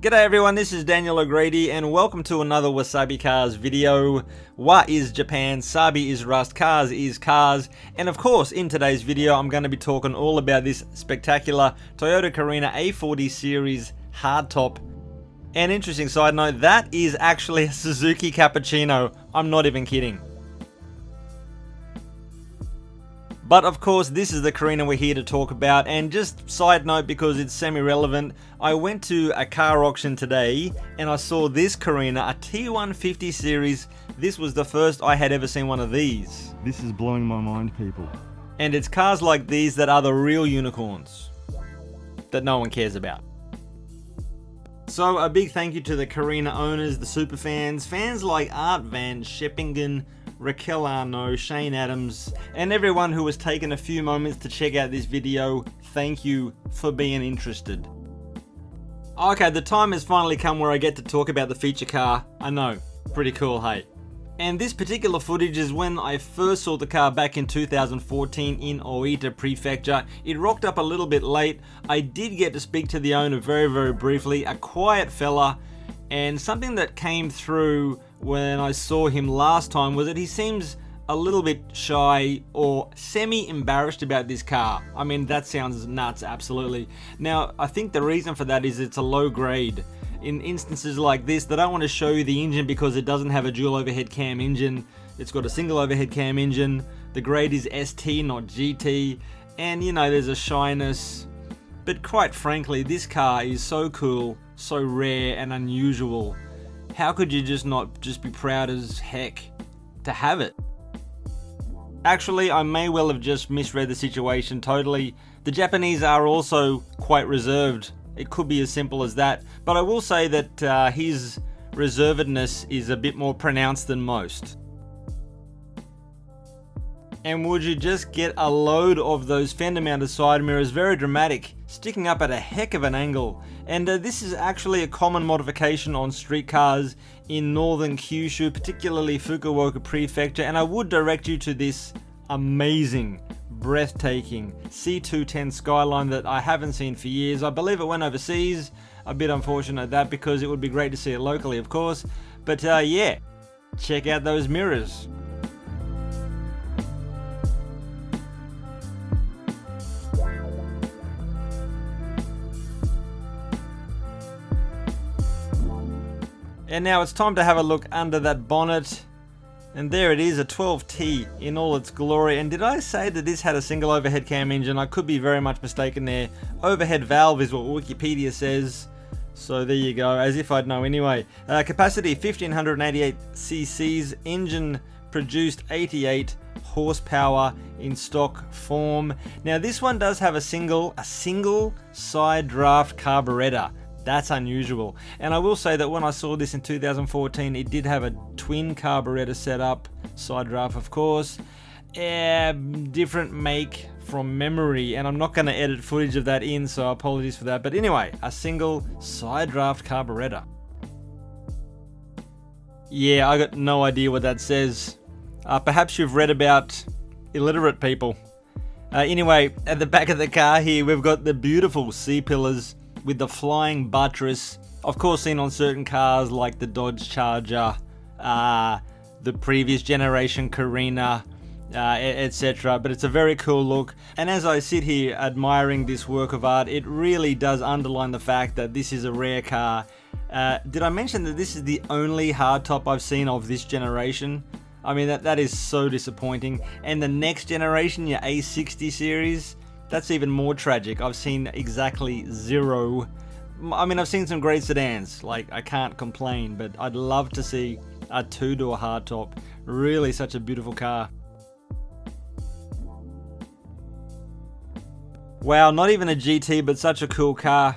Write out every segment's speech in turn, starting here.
G'day everyone, this is Daniel O'Grady and welcome to another WasabiCars video. Wa is Japan, Sabi is Rust, Cars is Cars, and of course in today's video I'm going to be talking all about this spectacular Toyota Carina A40-series Hardtop. An interesting side note, that is actually a Suzuki Cappuccino, I'm not even kidding. But of course, this is the Carina we're here to talk about, and just side note because it's semi-relevant, I went to a car auction today and I saw this Carina, a T150 series. This was the first I had ever seen one of these. This is blowing my mind, people. And it's cars like these that are the real unicorns that no one cares about. So a big thank you to the Carina owners, the super fans like Art Van Scheppingen, Raquel Arnaud, Shane Adams, and everyone who has taken a few moments to check out this video. Thank you for being interested. Okay, the time has finally come where I get to talk about the feature car. I know, pretty cool, hey? And this particular footage is when I first saw the car back in 2014 in Oita Prefecture. It rocked up a little bit late. I did get to speak to the owner very briefly, a quiet fella, and something that came through when I saw him last time was that he seems a little bit shy or semi-embarrassed about this car. I mean, that sounds nuts, absolutely. Now, I think the reason for that is it's a low grade. In instances like this, they don't want to show you the engine because it doesn't have a dual overhead cam engine. It's got a single overhead cam engine. The grade is ST, not GT. And you know, there's a shyness. But quite frankly, this car is so cool, so rare and unusual. How could you not just be proud as heck to have it? Actually, I may well have just misread the situation totally. The Japanese are also quite reserved. It could be as simple as that. But I will say that his reservedness is a bit more pronounced than most. And would you just get a load of those fender mounted side mirrors, very dramatic, sticking up at a heck of an angle. And this is actually a common modification on street cars in northern Kyushu, particularly Fukuoka Prefecture, and I would direct you to this amazing, breathtaking C210 Skyline that I haven't seen for years. I believe it went overseas, a bit unfortunate at that because it would be great to see it locally of course, but yeah, check out those mirrors. And now it's time to have a look under that bonnet. And there it is, a 12T in all its glory. And did I say that this had a single overhead cam engine? I could be very much mistaken there. Overhead valve is what Wikipedia says. So there you go, as if I'd know anyway. Capacity 1588 cc's, engine produced 88 horsepower in stock form. Now this one does have a single side draft carburetor. That's unusual. And I will say that when I saw this in 2014, it did have a twin carburetor setup, side draft of course, different make from memory, and I'm not going to edit footage of that in, so apologies for that. But anyway, a single side draft carburetor. Yeah, I got no idea what that says. Perhaps you've read about illiterate people. Anyway, at the back of the car here, we've got the beautiful C-pillars with the flying buttress, of course seen on certain cars like the Dodge Charger, the previous generation Carina, etc. But it's a very cool look, and as I sit here admiring this work of art, it really does underline the fact that this is a rare car. Did I mention that this is the only hardtop I've seen of this generation? I mean, that is so disappointing. And the next generation, your A60 series, that's even more tragic. I've seen exactly zero. I mean, I've seen some great sedans, like I can't complain, but I'd love to see a two-door hardtop. Really such a beautiful car. Wow, not even a GT, but such a cool car.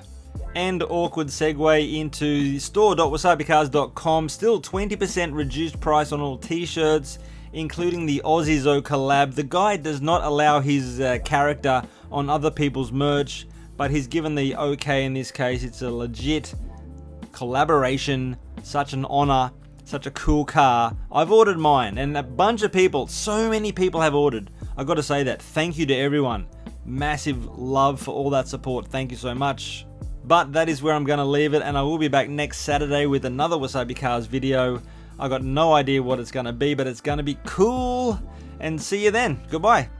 And awkward segue into store.wasabicars.com. Still 20% reduced price on all t-shirts, including the Aussie Zo collab. The guy does not allow his character on other people's merch, but he's given the okay in this case. It's a legit collaboration, such an honor, such a cool car. I've ordered mine, and a bunch of people, so many people have ordered. I've got to say that. Thank you to everyone. Massive love for all that support. Thank you so much. But that is where I'm going to leave it, and I will be back next Saturday with another WasabiCars video. I got no idea what it's going to be, but it's going to be cool. And see you then. Goodbye.